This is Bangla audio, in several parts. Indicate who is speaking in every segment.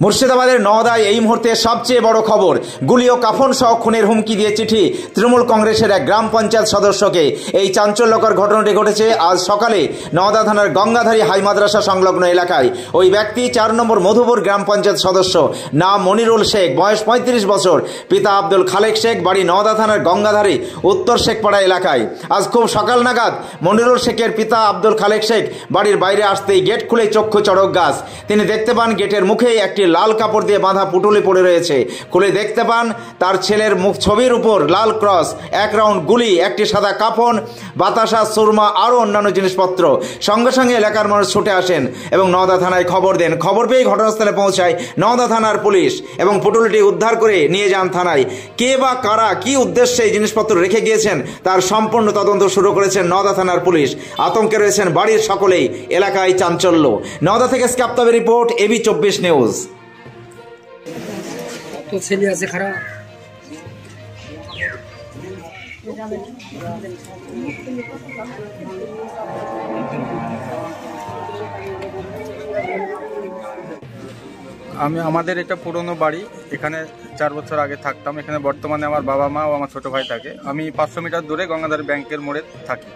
Speaker 1: মুর্শিদাবাদের নওদায় এই মুহূর্তে সবচেয়ে বড় খবর, গুলি ও কাফন সহ খুনের হুমকি দিয়ে চিঠি তৃণমূল কংগ্রেসের এক গ্রাম পঞ্চায়েত সদস্যকে। এই চাঞ্চল্যকর ঘটনাটি ঘটেছে আজ সকালে নওদা থানার গঙ্গাধারী হাই মাদ্রাসা সংলগ্ন এলাকায়। ওই ব্যক্তি 4 নম্বর মধুপুর গ্রাম পঞ্চায়েত সদস্য, নাম মনিরুল শেখ, বয়স 35 বছর, পিতা আব্দুল খালেক শেখ, বাড়ি নওদা থানার গঙ্গাধারী উত্তর শেখপাড়া এলাকায়। আজ খুব সকাল নাগাদ মনিরুল শেখের পিতা আব্দুল খালেক শেখ বাড়ির বাইরে আসতেই গেট খুলে চক্ষু চড়ক গাছ। তিনি দেখতে পান গেটের মুখেই একটি লাল কাপড় দিয়ে বাঁধা পুটুলি পড়ে রয়েছে। খুলে দেখতে পান তার ছেলের মুখ ছবির উপর লাল ক্রস, 1 রাউন্ড গুলি, একটি সাদা কাফন, বাতাসা, সুরমা আরও অন্যান্য জিনিসপত্র। সঙ্গে সঙ্গে এলাকার মানুষ ছুটে আসেন এবং নওদা থানায় খবর দেন। খবর পেয়ে ঘটনাস্থলে পৌঁছায় নওদা থানার পুলিশ এবং পুটুলিটি উদ্ধার করে নিয়ে যান থানায়। কে বা কারা কি উদ্দেশ্যে এই জিনিসপত্র রেখে গিয়েছেন তার সম্পূর্ণ তদন্ত শুরু করেছেন নওদা থানার পুলিশ। আতঙ্কে রয়েছেন বাড়ির সকলেই, এলাকায় চাঞ্চল্য। নওদা থেকে স্কাপ্তাবের রিপোর্ট, এবি 24 নিউজ।
Speaker 2: তো ছেলে আছে খারাপ।
Speaker 3: আমাদের এটা পুরনো বাড়ি, এখানে 4 বছর আগে থাকতাম। এখানে বর্তমানে আমার বাবা মা ও আমার ছোট ভাই থাকে। আমি 500 মিটার দূরে গঙ্গাধারী ব্যাংকের মোড়ে থাকি।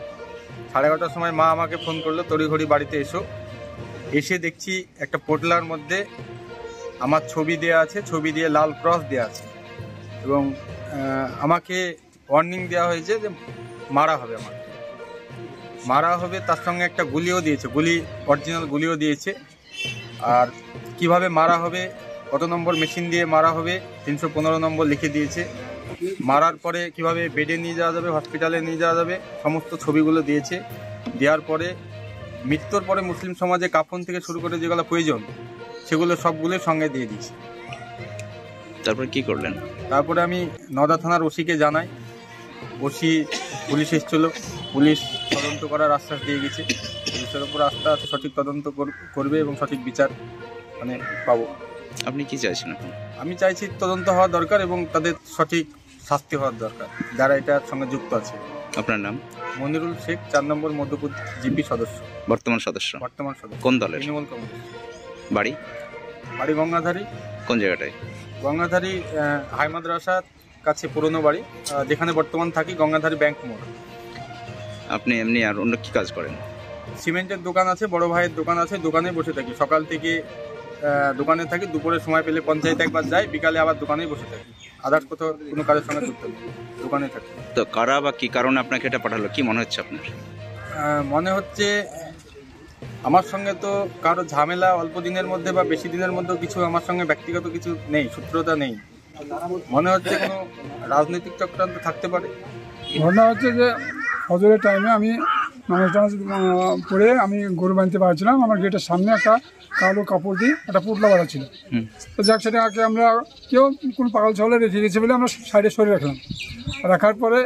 Speaker 3: 11:30টার সময় মা আমাকে ফোন করলো, তড়িঘড়ি বাড়িতে এসে দেখছি একটা পোটলার মধ্যে আমার ছবি দেওয়া আছে, ছবি দিয়ে লাল ক্রস দেওয়া আছে এবং আমাকে ওয়ার্নিং দেওয়া হয়েছে যে মারা হবে, মারা হবে। তার সঙ্গে একটা গুলিও দিয়েছে, অরিজিনাল গুলিও দিয়েছে। আর কিভাবে মারা হবে, কত নম্বর মেশিন দিয়ে মারা হবে, 315 নম্বর লিখে দিয়েছে। মারার পরে কিভাবে বেডে নিয়ে যাওয়া যাবে, হসপিটালে নিয়ে যাওয়া যাবে, সমস্ত ছবিগুলো দিয়েছে। দেওয়ার পরে মৃত্যুর পরে মুসলিম সমাজে কাফন থেকে শুরু করে যেগুলো প্রয়োজন সেগুলো সবগুলো সঙ্গে দিয়ে দিয়েছে।
Speaker 4: তারপরে কি করলেন?
Speaker 3: তারপরে আমি নওদা থানার ওসিকে জানাই। ওসি, পুলিশ এসেছিল, পুলিশ তদন্ত করার আশ্বাস দিয়ে গেছে। পুলিশের উপর আস্থা আছে, সঠিক তদন্ত করবে এবং সঠিক বিচার পাবো।
Speaker 4: আপনি কি চাইছেন এখন?
Speaker 3: আমি চাইছি তদন্ত হওয়া দরকার এবং তাদের সঠিক শাস্তি হওয়ার দরকার যারা এটার সঙ্গে যুক্ত আছে।
Speaker 4: আপনার নাম?
Speaker 3: মনিরুল শেখ, 4 নম্বর মধুপুর জিপি সদস্য,
Speaker 4: বর্তমান সদস্য। কোন দলের?
Speaker 3: তৃণমূল কংগ্রেস।
Speaker 4: বাড়ি
Speaker 3: গঙ্গাধারী।
Speaker 4: কোন জায়গাটায়?
Speaker 3: গঙ্গাধারী হাই মাদ্রাসার কাছে পুরনো বাড়ি, যেখানে বর্তমান থাকি গঙ্গাধারী ব্যাংক মোড়।
Speaker 4: আপনি এমনি আর অন্য কি কাজ করেন?
Speaker 3: সিমেন্টের দোকান আছে, বড় ভাইয়ের দোকান আছে, দোকানে বসে থাকি। সকাল থেকে দোকানে থাকি, দুপুরে সময় পেলে পঞ্চায়েত একবার যাই, বিকালে আবার দোকানেই বসে থাকি। আদার্স কোথাও কোনো কাজের সঙ্গে যুক্ত নেই, দোকানে থাকি।
Speaker 4: তো কারা বা কি কারণে আপনাকে এটা পাঠালো, কি মনে হচ্ছে আপনার?
Speaker 3: মনে হচ্ছে আমার সঙ্গে তো কারো ঝামেলা অল্প দিনের মধ্যে বা বেশি দিনের মধ্যে কিছু আমার সঙ্গে ব্যক্তিগত কিছু নেই, সূত্রতা নেই। মনে হচ্ছে কোনো রাজনৈতিক চক্রান্ত থাকতে পারে।
Speaker 5: ঘটনা হচ্ছে যে ফজরের টাইমে আমি নামাজ পড়ে আমি গরু বাঁধতে পারছিলাম। আমার গেটের সামনে একটা কালো কাপড় দিয়ে একটা পুটলা বাঁধা ছিল। তো যাক, সেটাকে আমরা কেউ কোনো পাগল ছাগলে রেখে গেছে বলে আমরা সাইডে সরে রাখলাম। রাখার পরে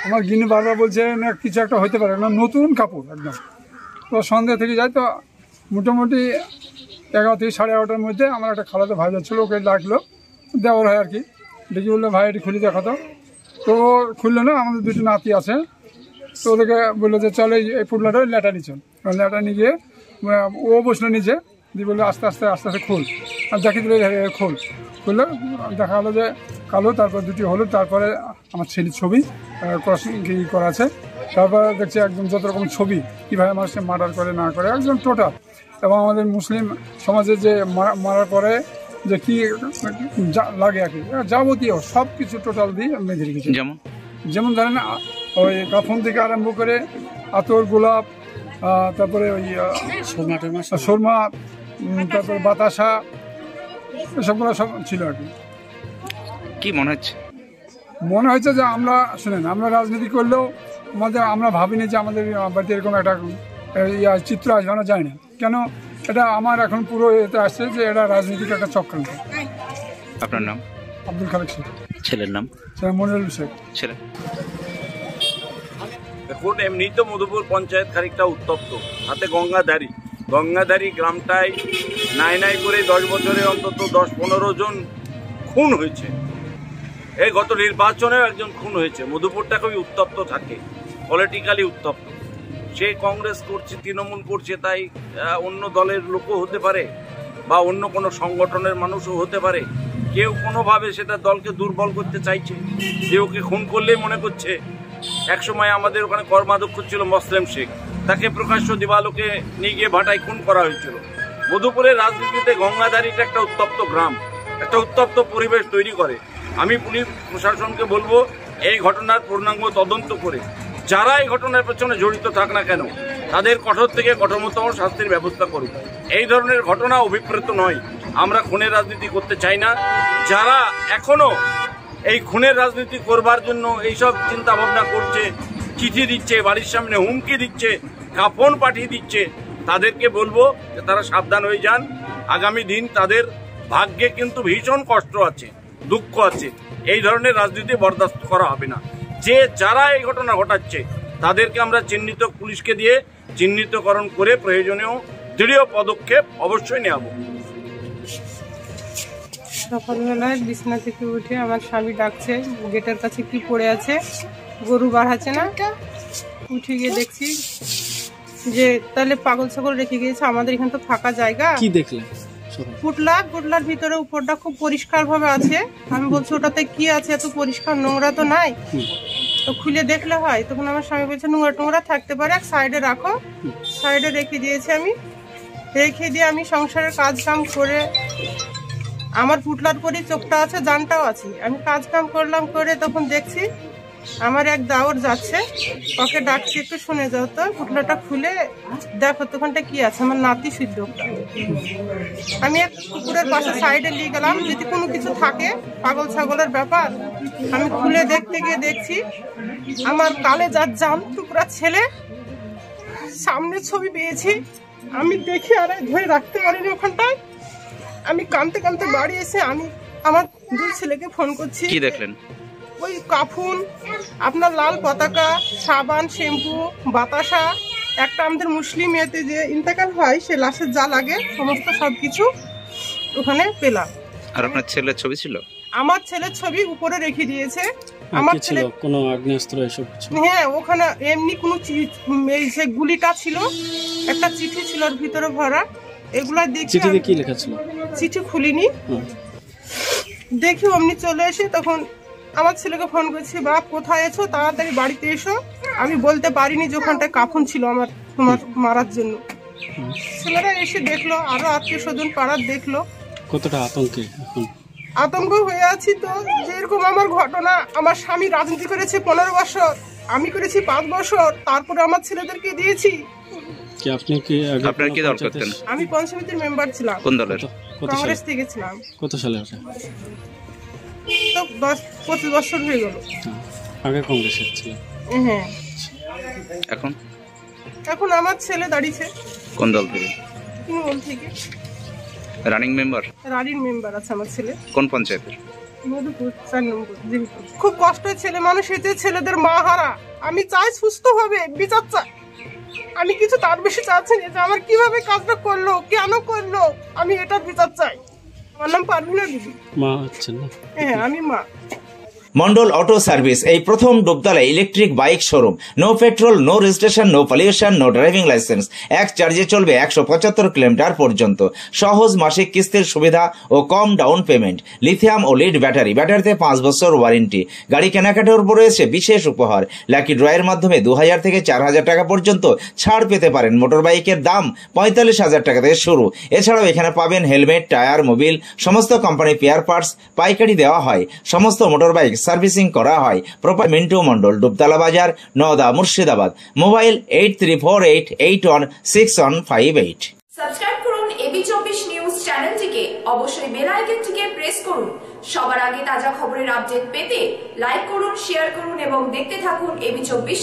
Speaker 5: আমার গিনি বারবার বলছে না কিছু একটা হতে পারে না, নতুন কাপড় একদম। তো সন্ধ্যা থেকে যাই, তো মোটামুটি 11 থেকে 11:30টার মধ্যে আমার একটা খালাতো ভাই যাচ্ছিলো, ওকে ডাকলো, দেওয়ার হয় আর কি। ডেকে বললো ভাই এটি খুলে দেখাতো। তো খুললো না, আমাদের 2টি নাতি আছে, তো ওদেরকে বললো যে চলে এই পুটলাটা ল্যাটানি চল। ল্যাটানি গিয়ে ও বসলো নিচে, দিয়ে বললো আস্তে আস্তে খোল। আর দেখি দিলে খুললো, দেখা হলো যে কালো, তারপর 2টি হলুদ, তারপরে আমার ছেলের ছবি ক্রসিং করা আছে। তারপরে দেখছি একদম যত রকম ছবি, কীভাবে মানুষকে মার্ডার করে না করে একদম টোটাল। এবং আমাদের মুসলিম সমাজে যে মারার পরে যে কি লাগে আর কি, যাবতীয় সব কিছু টোটাল দিয়ে মেঘে রেখেছি। যেমন ধরেন ওই কাফন থেকে আরম্ভ করে আতর, গোলাপ, তারপরে ওই সুরমা, তারপরে বাতাসা, এসবগুলো সব ছিল আর কি।
Speaker 4: কি মনে হচ্ছে?
Speaker 5: মনে হচ্ছে যে আমরা রাজনীতি করলেও আমরা ভাবিনি যে আমাদের বাড়িতে এরকম একটা চিত্র আসবে, আমরা যাই না কেন। এটা আমার এখন পুরো এতে আসছে যে এটা রাজনীতির একটা চক্রান্ত।
Speaker 4: আপনার নাম?
Speaker 5: আব্দুল খালেক শেখ।
Speaker 4: ছেলের নাম?
Speaker 5: মনিরুল শেখ।
Speaker 4: ছেলে?
Speaker 6: দেখুন, এমনি তো মধুপুর পঞ্চায়েত খানিকটা উত্তপ্ত, হাতে গঙ্গাধারী গ্রামটায় নাই করে 10 বছরে অন্তত 10-15 জন খুন হয়েছে। এই গত নির্বাচনেও একজন খুন হয়েছে। মধুপুরটা খুবই উত্তপ্ত থাকে, পলিটিক্যালি উত্তপ্ত। সে কংগ্রেস করছে, তৃণমূল করছে, তাই অন্য দলের লোকও হতে পারে। বা অন্য কোনো সংগঠনের মানুষও হতে পারে। কেউ কোনোভাবে সেটা দলকে দুর্বল করতে চাইছে, যে ওকে খুন করলেই মনে করছে। একসময় আমাদের ওখানে কর্মাধ্যক্ষ ছিল মোসলেম শেখ, তাকে প্রকাশ্য দিবালোকে নিয়ে গিয়ে ভাটায় খুন করা হয়েছিল। মধুপুরের রাজনীতিতে গঙ্গাধারীটা একটা উত্তপ্ত গ্রাম, একটা উত্তপ্ত পরিবেশ তৈরি করে। আমি পুলিশ প্রশাসনকে বলবো এই ঘটনার পূর্ণাঙ্গ তদন্ত করে যারা এই ঘটনার পেছনে জড়িত থাক না কেন তাদের কঠোর থেকে কঠোরতম শাস্তির ব্যবস্থা করুক। এই ধরনের ঘটনা অভিপ্রেত নয়, আমরা খুনের রাজনীতি করতে চাই না। যারা এখনো এই খুনের রাজনীতি করবার জন্য এইসব চিন্তা ভাবনা করছে, চিঠি দিচ্ছে, বাড়ির সামনে হুমকি দিচ্ছে, কাফন পাঠিয়ে দিচ্ছে, তাদেরকে বলবো যে তারা সাবধান হয়ে যান। আগামী দিন তাদের ভাগ্যে কিন্তু ভীষণ কষ্ট আছে, দুঃখ আছে। এই ধরনের রাজনীতি বরদাস্ত করা হবে না। যারা এই ঘটনা ঘটাচ্ছে তাদেরকে আমরা চিহ্নিত, পুলিশকে দিয়ে চিহ্নিতকরণ করে প্রয়োজনীয় দৃঢ় পদক্ষেপ অবশ্যই নেব।
Speaker 2: সকালবেলায় বিছানা থেকে উঠে আমার স্বামী ডাকছে, গেটের কাছে কি পড়ে আছে, গরু বাড়াচ্ছে না। উঠে গিয়ে দেখছি যে তাহলে পাগল ছাগল রেখে গিয়েছে, আমাদের এখানে তো ফাঁকা জায়গা।
Speaker 7: কি দেখলেন?
Speaker 2: পুটলার ভিতরে উপরটা খুব পরিষ্কার ভাবে আছে। আমি বলছি ওটাতে কি আছে, এত পরিষ্কার, নোংরা তো নাই, তো খুলে দেখলে হয়। তখন আমার স্বামী বলছে নোংরা টোংরা থাকতে পারে, এক সাইডে রাখো। সাইডে রেখে দিয়েছি। আমি রেখে দিয়ে আমি সংসারের কাজ কাম করে, আমার পুটলার পরই চোখটা আছে, জানটাও আছে। আমি কাজ কাম করলাম, করে তখন দেখছি আমার এক দাওর যাচ্ছে, ওকে ডাকছি একটু শুনে যাও তো, পুটলাটা খুলে দেখো তোখানটা কি আছে। আমার নাতি সিদ্ধ। আমি এক কুকুরের পাশে সাইডে নিয়ে গেলাম, যদি কোনো কিছু থাকে, পাগল ছাগলের ব্যাপার। আমি খুলে দেখতে গিয়ে দেখছি আমার কালে যার জাম টুকরা ছেলে সামনে ছবি পেয়েছি। আমি দেখি আর ধরে রাখতে পারিনি ওখানটায়। আমি কাঁদতে কাঁদতে বাড়ি এসে আমি আমার দুই ছেলেকে ফোন করছি।
Speaker 4: কি দেখলেন?
Speaker 2: ওই কাফুন, আপনার লাল পতাকা, সাবান, শ্যাম্পু, বাতাসা, একটা আমাদের মুসলিম এতে যে ইন্তেকাল হয় সে লাশের যা লাগে সমস্ত সবকিছু ওখানে পেলাম।
Speaker 4: আর আপনার ছেলের ছবি ছিল?
Speaker 2: আমার ছেলের ছবি উপরে রেখে দিয়েছে। আমার ছেলে
Speaker 7: কোনো আগ্নেয়াস্ত্র এসব কিছু?
Speaker 2: হ্যাঁ, ওখানে এমনি কোনো এই যে গুলিটা ছিল, একটা চিঠি ছিল ওর ভিতরে ভরা। এগুলা দেখি।
Speaker 7: চিঠিতে কি লেখা ছিল?
Speaker 2: চিঠি খুলিনি, দেখি অমনি চলে এসে তখন আমার ছেলেকে ফোন করছি, বাপ কোথায় এসো, তাড়াতাড়ি বাড়িতে এসো। আমি বলতে পারিনি যে ওখানটায় কাফন ছিল আমার, তোমার মারার জন্য। ছেলেরা এসে দেখলো, আরো আত্মীয় স্বজন পাড়ার দেখলো।
Speaker 7: কতটা আতঙ্কে এখন?
Speaker 2: আতঙ্ক হয়ে আছি তো। যেরকম আমার ঘটনা, আমার স্বামী রাজনীতি করেছে 15 বছর, আমি করেছি 5 বছর, তারপরে আমার ছেলেদেরকে দিয়েছি।
Speaker 7: কি আপনি কি
Speaker 4: আপনার কি দল করতেন?
Speaker 2: আমি পঞ্চায়েতের মেম্বার ছিলাম।
Speaker 4: কোন দলের?
Speaker 2: কংগ্রেস থেকে ছিলাম।
Speaker 7: কত সালে?
Speaker 2: তো 10-25 বছর হয়ে গেল।
Speaker 7: আগে কংগ্রেসের ছিলেন?
Speaker 2: হ্যাঁ। এখন আমার ছেলে দাঁড়িয়েছে।
Speaker 4: কোন দল থেকে?
Speaker 2: তৃণমূল থেকে।
Speaker 4: Running member?
Speaker 2: রানিং মেম্বার আছে আমার ছেলে।
Speaker 4: কোন পঞ্চায়েতের?
Speaker 2: মধুপুর 4 নম্বর। খুব কষ্টের ছেলে মানুষ, এতে ছেলেদের মা হারা। আমি চাই সুস্থ হবে, বিচার চাই। আমি কিছু তার বেশি চাচ্ছি না যে আমার কিভাবে কাজটা করলো, কেন করলো, আমি এটার বিচার চাই। আমার নাম পারভিনা দিদি।
Speaker 7: মা হচ্ছেন না?
Speaker 2: হ্যাঁ, আমি মা।
Speaker 1: মন্ডল অটো সার্ভিস এই প্রথম Dubtala electric bike showroom. No petrol, no registration, no pollution, no driving licence. এক চার্জে চলবে 175 কিলোমিটার পর্যন্ত। সহজ মাসিক কিস্তির সুবিধা ও কম ডাউন পেমেন্ট। লিথিয়াম ও লিড ব্যাটারি, ব্যাটারিতে 5 বছর ওয়ারেন্টি। গাড়ি কেনাকাটার উপর রয়েছে বিশেষ উপহার। লাকি ড্রয়ের মাধ্যমে 2000 থেকে 4000 টাকা পর্যন্ত ছাড় পেতে পারেন। মোটর বাইকের দাম 45,000 টাকা থেকে শুরু। এছাড়াও এখানে পাবেন হেলমেট, টায়ার, মোবিল, সমস্ত কোম্পানি পেয়ার পার্টস পাইকারি দেওয়া হয়। সমস্ত মোটর বাইক সার্ভিসিং করা হয়। প্রপার মিন্টু মন্ডল, ডুবতলা বাজার, নওদা, মুর্শিদাবাদ। মোবাইল 8348816158।
Speaker 8: সাবস্ক্রাইব করুন এবি 24 নিউজ চ্যানেলটিকে, অবশ্যই বেল আইকনটিকে প্রেস করুন। সবার আগে তাজা খবরের আপডেট পেতে লাইক করুন, শেয়ার করুন এবং দেখতে থাকুন এবি 24।